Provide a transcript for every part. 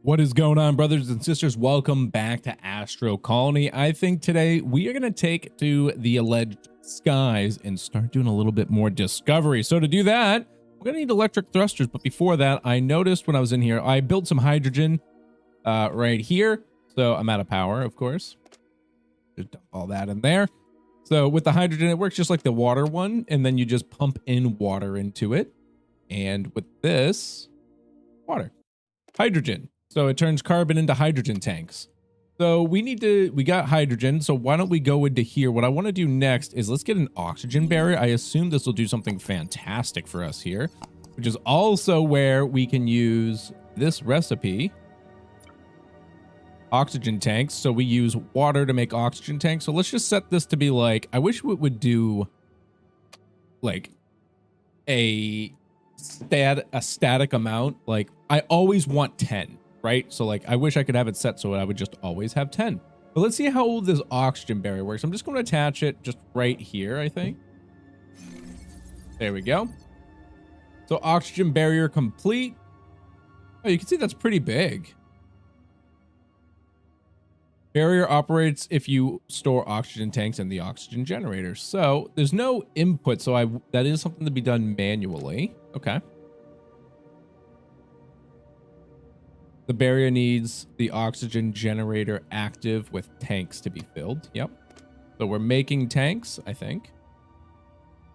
What is going on, brothers and sisters? Welcome back to Astro Colony. I think today we are going to take to the alleged skies and start doing a little bit more discovery. So to do that, we're going to need electric thrusters. But before that, I noticed when I was in here, I built some hydrogen right here. So I'm out of power, of course. Just dump all that in there. So with the hydrogen, it works just like the water one. And then you just pump in water into it. And with this, water, hydrogen. So it turns carbon into hydrogen tanks. So we got hydrogen. So why don't we go into here? What I want to do next is let's get an oxygen barrier. I assume this will do something fantastic for us here, which is also where we can use this recipe. Oxygen tanks. So we use water to make oxygen tanks. So let's just set this to be like, I wish it would do like a static amount. Like I always want 10. Right? So like, I wish I could have it set so I would just always have 10. But let's see how this oxygen barrier works. I'm just going to attach it just right here, I think. There we go. So oxygen barrier complete. Oh, you can see that's pretty big. Barrier operates if you store oxygen tanks in the oxygen generator. So there's no input. So that is something to be done manually. Okay. The barrier needs the oxygen generator active with tanks to be filled. Yep. So we're making tanks, I think.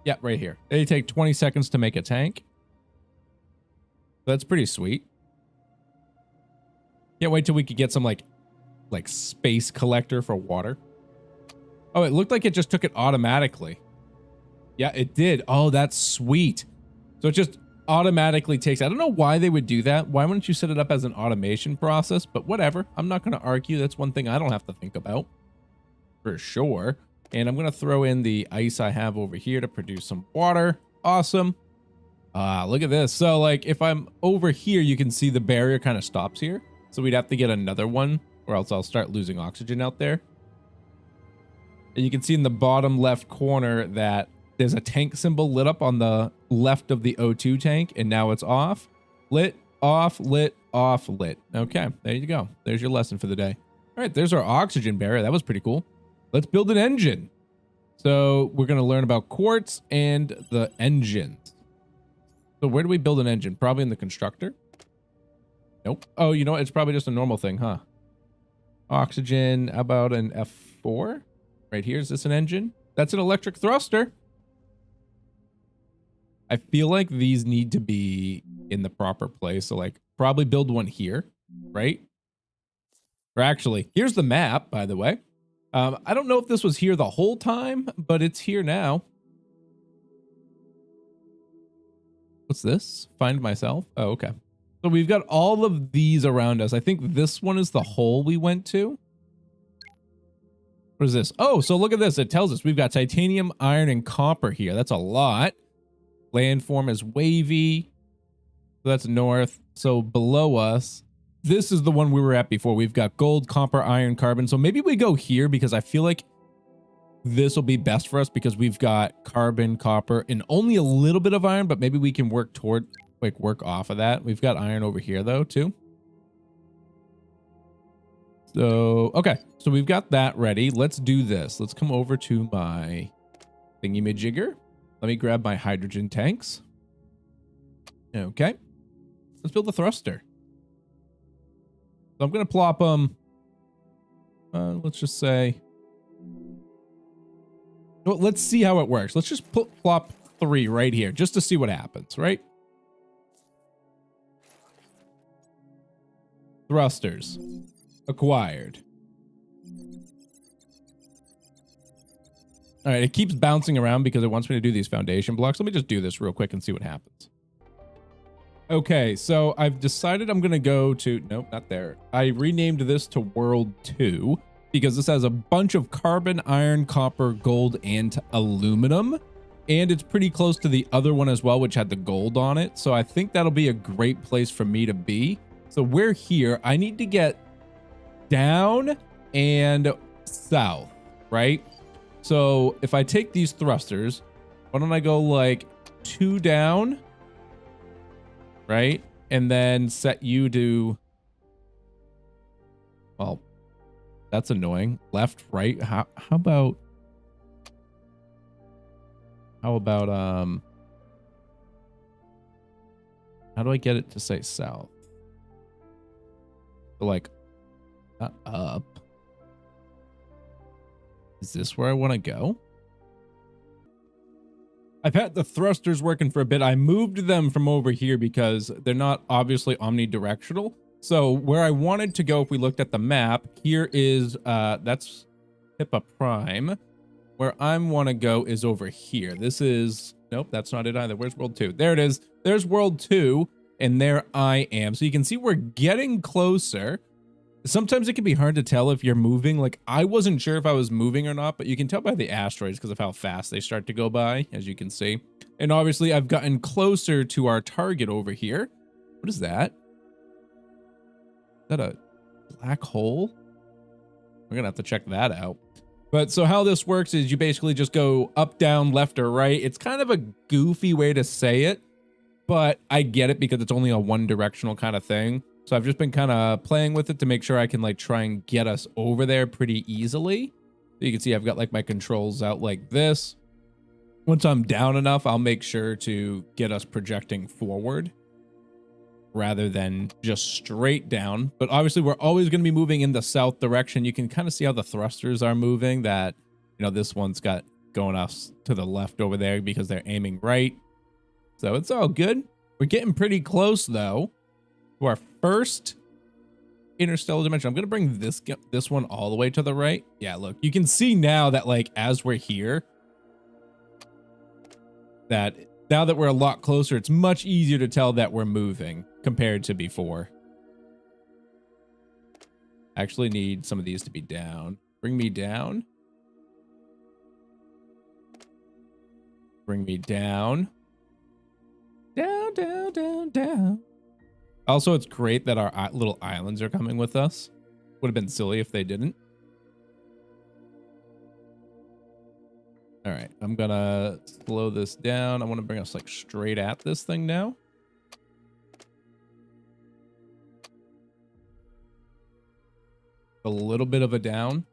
Yeah, right here. They take 20 seconds to make a tank. That's pretty sweet. Can't wait till we could get some like space collector for water. Oh, it looked like it just took it automatically. Yeah, it did. Oh, that's sweet. So it just automatically takes. I don't know why they would do that. Why wouldn't you set it up as an automation process? But whatever. I'm not going to argue. That's one thing I don't have to think about for sure. And I'm going to throw in the ice I have over here to produce some water. Awesome. Look at this. So like if I'm over here, you can see the barrier kind of stops here. So we'd have to get another one or else I'll start losing oxygen out there. And you can see in the bottom left corner that there's a tank symbol lit up on the left of the O2 tank, and now it's off. Lit, off, lit, off, lit. Okay, there you go. There's your lesson for the day. All right, there's our oxygen barrier. That was pretty cool. Let's build an engine. So we're going to learn about quartz and the engines. So where do we build an engine? Probably in the constructor. Nope. Oh, you know what? It's probably just a normal thing, huh? Oxygen, how about an F4? Right here, is this an engine? That's an electric thruster. I feel like these need to be in the proper place. So like probably build one here, right? Or actually, here's the map, by the way. I don't know if this was here the whole time, but it's here now. What's this? Find myself. Oh, okay. So we've got all of these around us. I think this one is the hole we went to. What is this? Oh, so look at this. It tells us we've got titanium, iron, and copper here. That's a lot. Landform is wavy. So that's north. So below us, this is the one we were at before. We've got gold, copper, iron, carbon. So maybe we go here because I feel like this will be best for us because we've got carbon, copper, and only a little bit of iron, but maybe we can work toward, like work off of that. We've got iron over here though, too. So, okay. So we've got that ready. Let's do this. Let's come over to my thingy-majigger. Let me grab my hydrogen tanks. Okay. Let's build the thruster. So I'm going to plop them. Let's just say. Well, let's see how it works. Let's just plop 3 right here just to see what happens, right? Thrusters. Acquired. All right, it keeps bouncing around because it wants me to do these foundation blocks. Let me just do this real quick and see what happens. Okay, so I've decided I'm going to go to... Nope, not there. I renamed this to World 2 because this has a bunch of carbon, iron, copper, gold, and aluminum. And it's pretty close to the other one as well, which had the gold on it. So I think that'll be a great place for me to be. So we're here. I need to get down and south, right? So if I take these thrusters, why don't I go like 2 down, right? And then set you to Well, that's annoying. Left, right. How about how do I get it to say south? So like not up. Is this where I want to go? I've had the thrusters working for a bit. I moved them from over here because they're not obviously omnidirectional. So where I wanted to go, if we looked at the map, here is, that's Hippa Prime. Where I want to go is over here. This is, nope, that's not it either. Where's World 2? There it is. There's World 2, and there I am. So you can see we're getting closer. Sometimes it can be hard to tell if you're moving. Like, I wasn't sure if I was moving or not, but you can tell by the asteroids because of how fast they start to go by, as you can see. And obviously, I've gotten closer to our target over here. What is that? Is that a black hole? We're gonna have to check that out. But so how this works is you basically just go up, down, left, or right. It's kind of a goofy way to say it, but I get it because it's only a one-directional kind of thing. So I've just been kind of playing with it to make sure I can like try and get us over there pretty easily. So you can see I've got like my controls out like this. Once I'm down enough, I'll make sure to get us projecting forward rather than just straight down. But obviously we're always going to be moving in the south direction. You can kind of see how the thrusters are moving, that, you know, this one's got going us to the left over there because they're aiming right. So it's all good. We're getting pretty close though to our first interstellar dimension. I'm going to bring this one all the way to the right. Yeah, look, you can see now that like as we're here, that now that we're a lot closer, it's much easier to tell that we're moving compared to before. I actually need some of these to be down. Bring me down. Bring me down. Down, down, down, down. Also, it's great that our little islands are coming with us. Would have been silly if they didn't. All right, I'm gonna slow this down. I want to bring us like straight at this thing now. A little bit of a down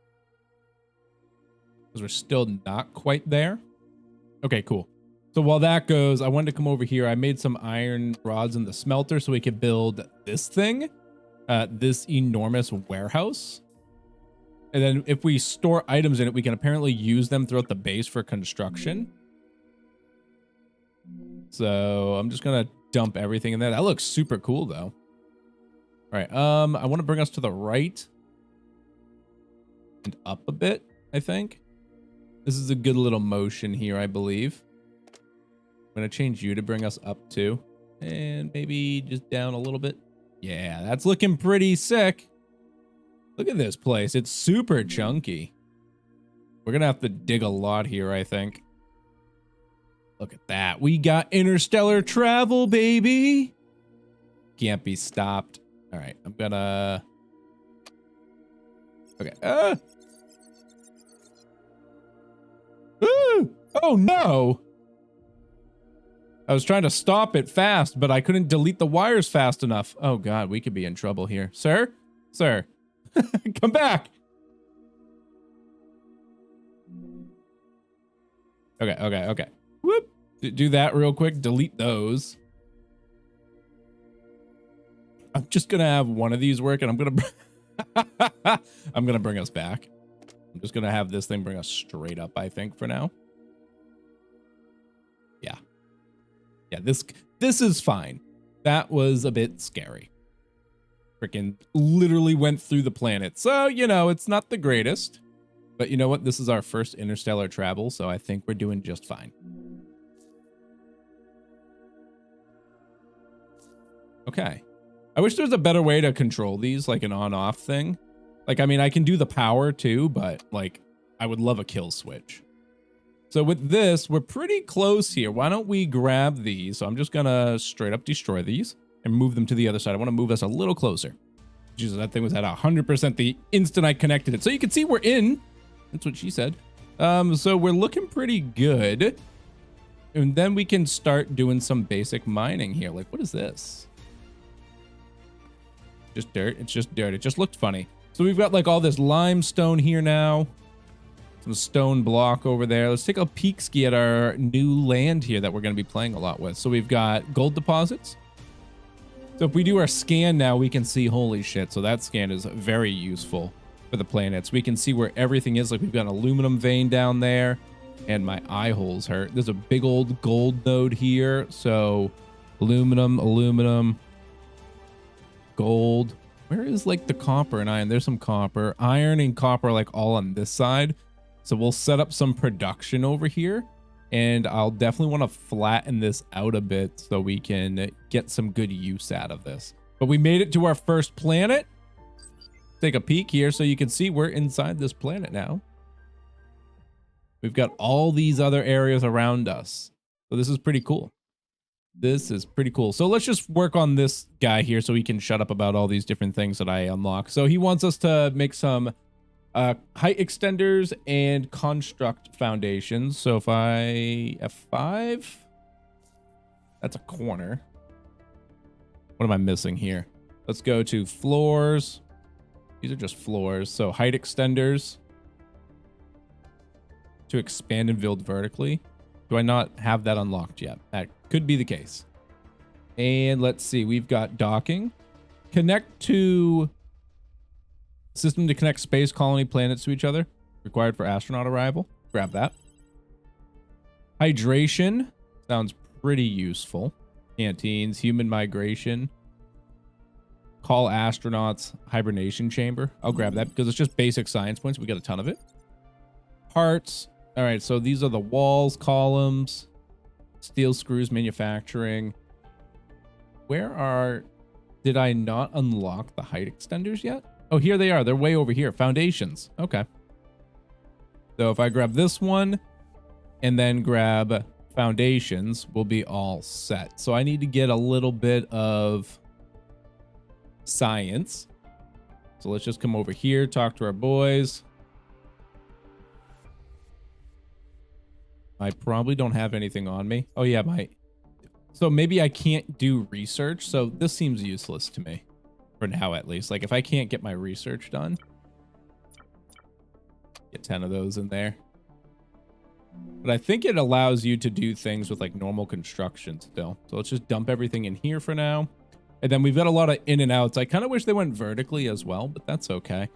because we're still not quite there. Okay, cool. So while that goes, I wanted to come over here. I made some iron rods in the smelter so we could build this thing, this enormous warehouse. And then if we store items in it, we can apparently use them throughout the base for construction. So I'm just going to dump everything in there. That looks super cool though. All right. I want to bring us to the right and up a bit, I think. This is a good little motion here, I believe. I'm going to change you to bring us up too. And maybe just down a little bit. Yeah, that's looking pretty sick. Look at this place. It's super chunky. We're going to have to dig a lot here, I think. Look at that. We got interstellar travel, baby. Can't be stopped. All right, I'm going to... Okay. Oh, no. I was trying to stop it fast, but I couldn't delete the wires fast enough. Oh, God, we could be in trouble here. Sir? Sir. Come back. Okay. Whoop. Do that real quick. Delete those. I'm just going to have one of these work, and I'm going to bring us back. I'm just going to have this thing bring us straight up, I think, for now. Yeah, this is fine. That was a bit scary. Freaking literally went through the planet. So, you know, it's not the greatest. But you know what? This is our first interstellar travel, so I think we're doing just fine. Okay. I wish there was a better way to control these, like an on-off thing. Like, I mean, I can do the power too, but like, I would love a kill switch. So with this, we're pretty close here. Why don't we grab these? So I'm just gonna straight up destroy these and move them to the other side. I want to move us a little closer. Jesus, that thing was at 100% the instant I connected it. So you can see we're in. That's what she said. So we're looking pretty good. And then we can start doing some basic mining here. Like, what is this? Just dirt. It's just dirt. It just looked funny. So we've got like all this limestone here now. Some stone block over there. Let's take a peek ski at our new land here that we're going to be playing a lot with. So we've got gold deposits. So if we do our scan now, we can see, holy shit. So that scan is very useful for the planets. We can see where everything is. Like we've got an aluminum vein down there and my eye holes hurt. There's a big old gold node here. So aluminum, gold. Where is like the copper and iron? There's some copper, iron and copper, like all on this side. So we'll set up some production over here, and I'll definitely want to flatten this out a bit so we can get some good use out of this. But we made it to our first planet. Take a peek here so you can see we're inside this planet now. We've got all these other areas around us. So this is pretty cool. This is pretty cool. So let's just work on this guy here so he can shut up about all these different things that I unlock. So he wants us to make some height extenders and construct foundations. So if I F5, that's a corner. What am I missing here? Let's go to floors. These are just floors. So height extenders to expand and build vertically. Do I not have that unlocked yet? That could be the case. And let's see, we've got docking. Connect to system to connect space colony planets to each other. Required for astronaut arrival. Grab that. Hydration. Sounds pretty useful. Canteens. Human migration. Call astronauts. Hibernation chamber. I'll grab that because it's just basic science points. We got a ton of it. Parts. All right, so these are the walls, columns, steel screws, manufacturing. Did I not unlock the height extenders yet? Oh, here they are. They're way over here. Foundations. Okay. So if I grab this one and then grab foundations, we'll be all set. So I need to get a little bit of science. So let's just come over here, talk to our boys. I probably don't have anything on me. Oh yeah, so maybe I can't do research. So this seems useless to me for now, at least. Like if I can't get my research done, get 10 of those in there. But I think it allows you to do things with like normal construction still. So let's just dump everything in here for now. And then we've got a lot of in and outs. I kind of wish they went vertically as well, but that's okay.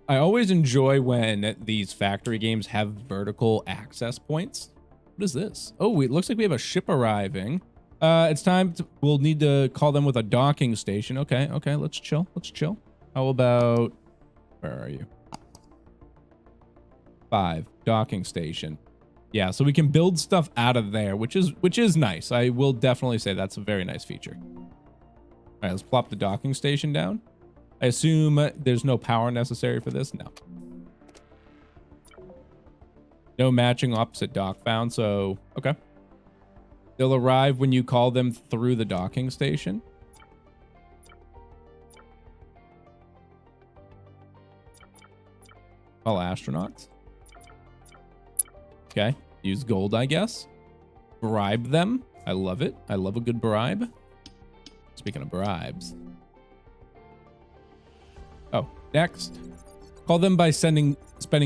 I always enjoy when these factory games have vertical access points. What is this? Oh, it looks like we have a ship arriving. It's time we'll need to call them with a docking station. Okay, let's chill. How about, where are you? 5, docking station. Yeah, so we can build stuff out of there, which is nice. I will definitely say that's a very nice feature. All right, let's plop the docking station down. I assume there's no power necessary for this. No. No matching opposite dock found. So, okay. They'll arrive when you call them through the docking station. All astronauts. Okay. Use gold, I guess. Bribe them. I love it. I love a good bribe. Speaking of bribes. Oh, next. Call them by spending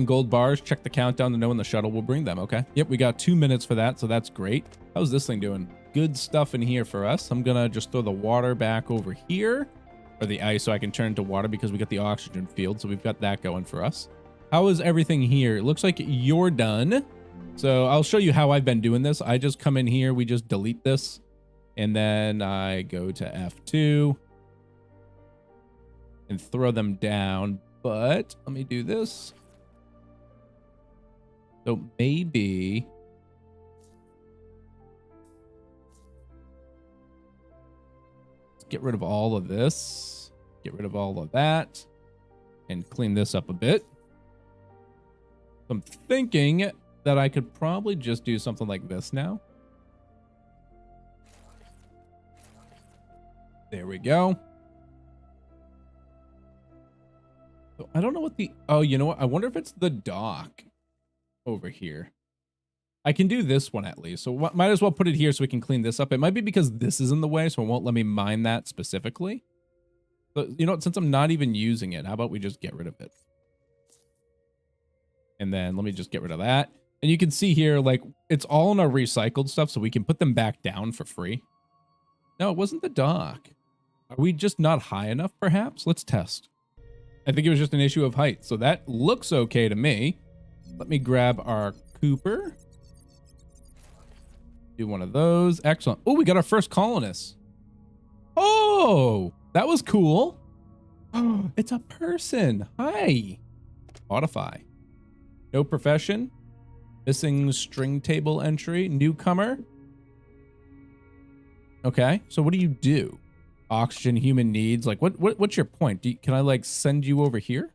gold bars. Check the countdown to know when the shuttle will bring them. Okay. Yep, we got 2 minutes for that, so that's great. How's this thing doing? Good stuff in here for us. I'm gonna just throw the water back over here, or the ice, so I can turn to water because we got the oxygen field, so we've got that going for us. How is everything here? It looks like you're done. So I'll show you how I've been doing this. I just come in here, we just delete this, and then I go to F2 and throw them down. But let me do this. So maybe let's get rid of all of this, get rid of all of that, and clean this up a bit. I'm thinking that I could probably just do something like this now. There we go. So I don't know what the, oh, you know what? I wonder if it's the dock over here. I can do this one at least. So might as well put it here so we can clean this up. It might be because this is in the way, so it won't let me mine that specifically. But you know what? Since I'm not even using it, how about we just get rid of it? And then let me just get rid of that. And you can see here, like, it's all in our recycled stuff, so we can put them back down for free. No, it wasn't the dock. Are we just not high enough, perhaps? Let's test. I think it was just an issue of height. So that looks okay to me. Let me grab our Cooper. Do one of those. Excellent. Oh, we got our first colonist. Oh, that was cool. Oh, it's a person. Hi. Modify. No profession. Missing string table entry. Newcomer. Okay. So what do you do? Oxygen, human needs. Like, what's your point? Can I, like, send you over here?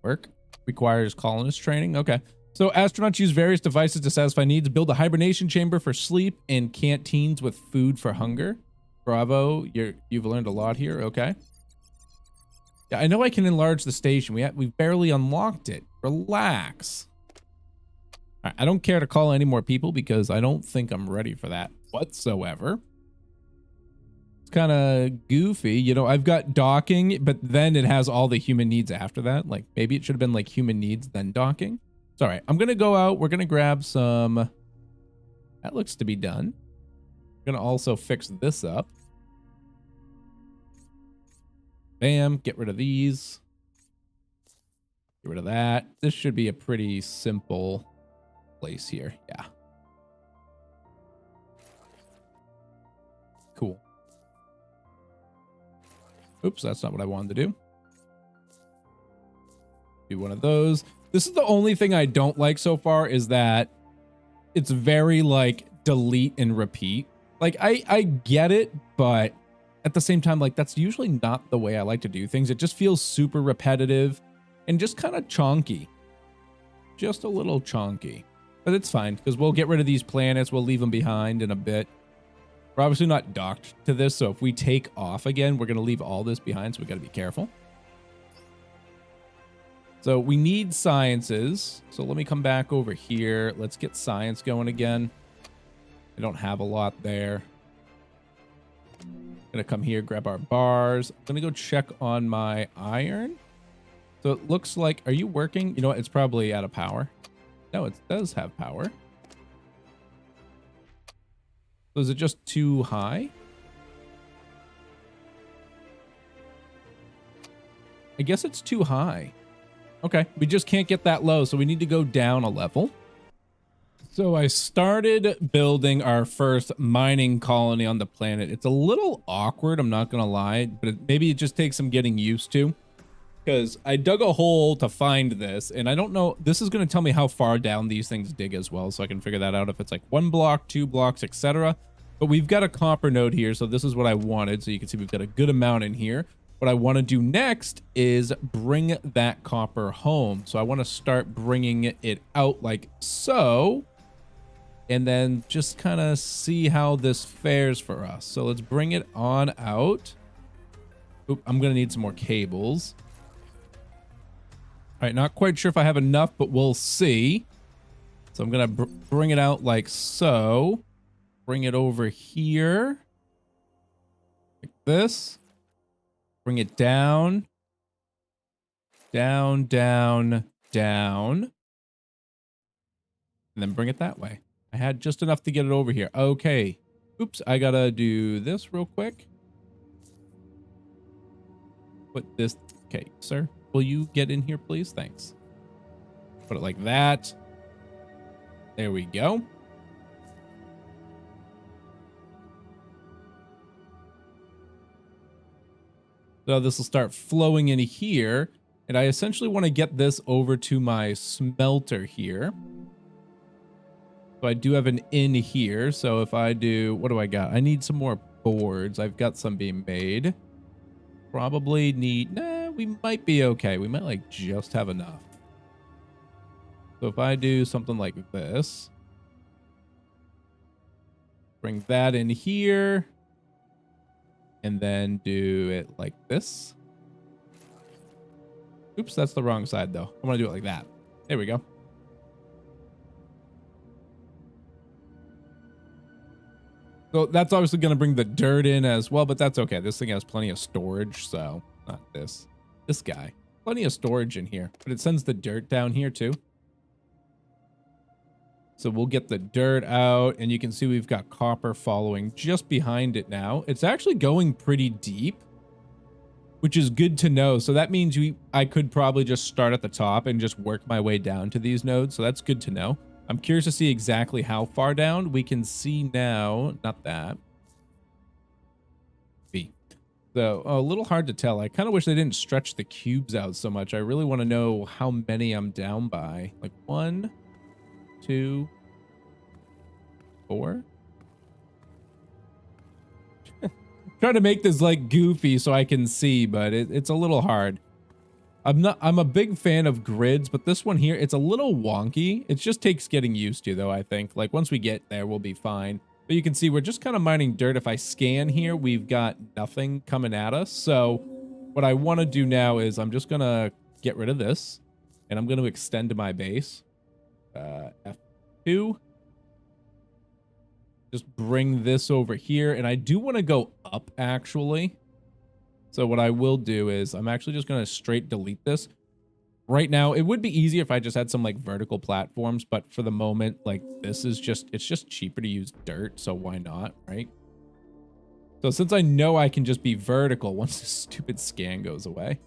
Work. Requires colonist training. Okay. So astronauts use various devices to satisfy needs. Build a hibernation chamber for sleep and canteens with food for hunger. Bravo. You've learned a lot here. Okay. Yeah, I know I can enlarge the station. We've barely unlocked it. Relax. All right, I don't care to call any more people because I don't think I'm ready for that whatsoever. It's kind of goofy. You know, I've got docking, but then it has all the human needs after that. Like, maybe it should have been like human needs, then docking. It's all right. I'm going to go out. We're going to grab some. That looks to be done. We're going to also fix this up. Bam. Get rid of these. Get rid of that. This should be a pretty simple place here. Yeah. Cool. Oops, that's not what I wanted to do. Do one of those. This is the only thing I don't like so far is that it's very like delete and repeat. Like I get it, but at the same time, like that's usually not the way I like to do things. It just feels super repetitive and just kind of chonky. Just a little chonky. But it's fine because we'll get rid of these planets. We'll leave them behind in a bit. We're obviously not docked to this, so if we take off again, we're going to leave all this behind, so we got to be careful. So we need sciences. So let me come back over here. Let's get science going again. I don't have a lot there. Gonna come here, grab our bars. I'm gonna go check on my iron. So it looks like, are you working? You know what? It's probably out of power. No, it does have power. So is it just too high? I guess it's too high. Okay, we just can't get that low, so we need to go down a level. So I started building our first mining colony on the planet. It's a little awkward, I'm not gonna lie, but maybe it just takes some getting used to. Because I dug a hole to find this, and I don't know, this is gonna tell me how far down these things dig as well, so I can figure that out if it's like 1 block, 2 blocks, etc. But we've got a copper node here, so this is what I wanted. So you can see we've got a good amount in here. What I want to do next is bring that copper home. So I want to start bringing it out like so. And then just kind of see how this fares for us. So let's bring it on out. Oop, I'm going to need some more cables. All right, not quite sure if I have enough, but we'll see. So I'm going to bring it out like so. Bring it over here. Like this. Bring it down. Down, down, down. And then bring it that way. I had just enough to get it over here. Okay. Oops, I gotta do this real quick. Put this. Okay, sir. Will you get in here, please? Thanks. Put it like that. There we go. So this will start flowing in here. And I essentially want to get this over to my smelter here. So I do have an in here. So if I do, what do I got? I need some more boards. I've got some being made. Probably need, nah, we might be okay. We might like just have enough. So if I do something like this, bring that in here. And then do it like this. Oops, that's the wrong side though. I want to do it like that. There we go. So that's obviously going to bring the dirt in as well, but that's okay. This thing has plenty of storage, so not this. This guy. Plenty of storage in here, but it sends the dirt down here too. So we'll get the dirt out, and you can see we've got copper following just behind it now. It's actually going pretty deep, which is good to know. So that means I could probably just start at the top and just work my way down to these nodes. So that's good to know. I'm curious to see exactly how far down. We can see now, not that. B. So a little hard to tell. I kind of wish they didn't stretch the cubes out so much. I really want to know how many I'm down by. Like 1, 2, 4. Trying to make this like goofy so I can see, but it's a little hard. I'm a big fan of grids, but this one here, it's a little wonky. It just takes getting used to, though, I think. Like, once we get there, we'll be fine. But you can see we're just kind of mining dirt. If I scan here, we've got nothing coming at us. So what I want to do now is I'm just going to get rid of this, and I'm going to extend to my base. F2. Just bring this over here, and I do want to go up, actually. So what I will do is I'm actually just going to straight delete this. Right now, it would be easier if I just had some like vertical platforms, but for the moment, like this is it's just cheaper to use dirt, so why not, right? So since I know I can just be vertical once this stupid scan goes away.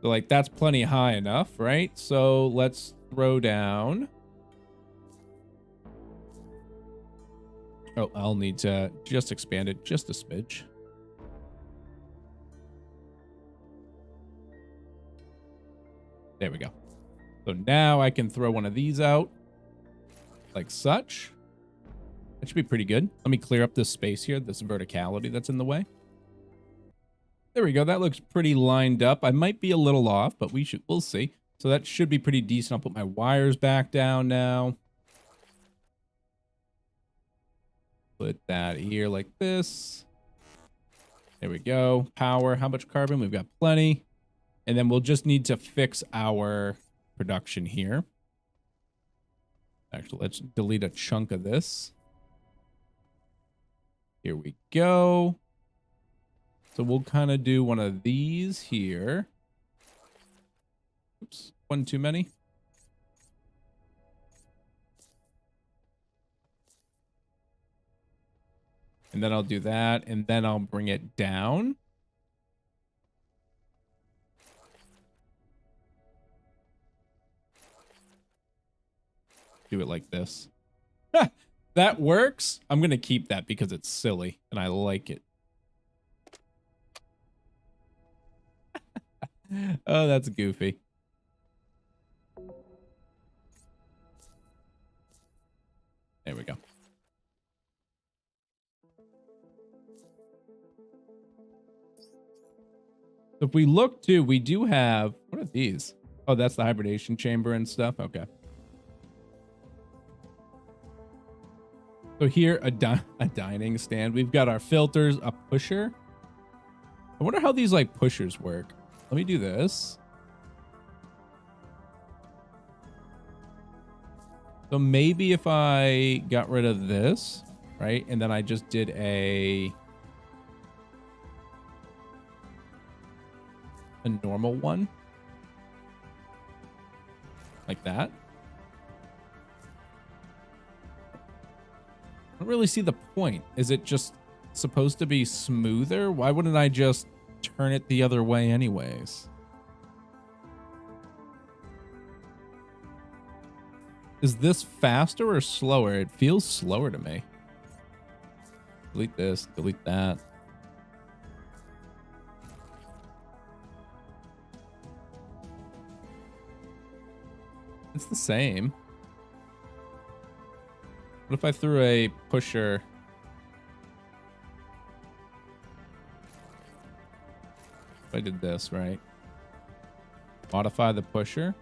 So like that's plenty high enough, right? So let's throw down. Oh, I'll need to just expand it just a smidge. There we go. So now I can throw one of these out like such. That should be pretty good. Let me clear up this space here, this verticality that's in the way. There we go. That looks pretty lined up. I might be a little off, but we'll see. So that should be pretty decent. I'll put my wires back down now. Put that here like this. There we go. Power. How much carbon? We've got plenty. And then we'll just need to fix our production here. Actually, let's delete a chunk of this. Here we go. So we'll kind of do one of these here. Oops, one too many. And then I'll do that, and then I'll bring it down. Do it like this. That works. I'm going to keep that because it's silly, and I like it. Oh, that's goofy. There we go. If we look too, we do have, what are these? Oh, that's the hibernation chamber and stuff. Okay. So here, a dining stand. We've got our filters, a pusher. I wonder how these like pushers work. Let me do this. So maybe if I got rid of this, right? And then I just did a normal one. Like that. I don't really see the point. Is it just supposed to be smoother? Why wouldn't I just turn it the other way anyways? Is this faster or slower? It feels slower to me. Delete this, delete that. It's the same. What if I threw a pusher? If I did this, right? Modify the pusher.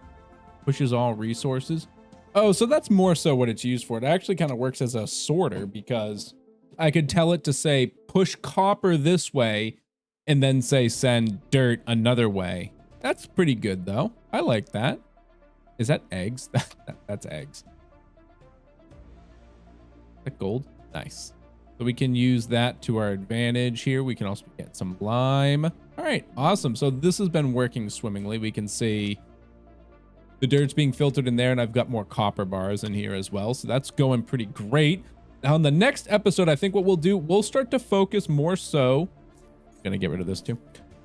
Pushes all resources. Oh, so that's more so what it's used for. It actually kind of works as a sorter because I could tell it to say push copper this way and then say send dirt another way. That's pretty good though. I like that. Is that eggs? That's eggs. that gold? Nice. So we can use that to our advantage here. We can also get some lime. All right, awesome. So this has been working swimmingly. We can see the dirt's being filtered in there, and I've got more copper bars in here as well. So that's going pretty great. Now, in the next episode, I think what we'll do, we'll start to focus more so. I'm going to get rid of this too.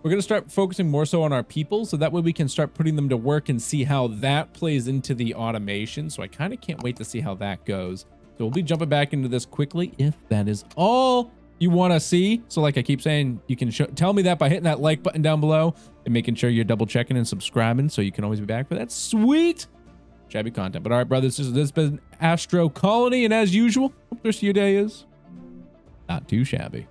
We're going to start focusing more so on our people, so that way we can start putting them to work and see how that plays into the automation. So I kind of can't wait to see how that goes. So we'll be jumping back into this quickly if that is all you want to see. So like I keep saying, you can tell me that by hitting that like button down below and making sure you're double checking and subscribing so you can always be back for that sweet shabby content. But all right, brothers, this has been Astro Colony, and as usual, hope the rest of your day is not too shabby.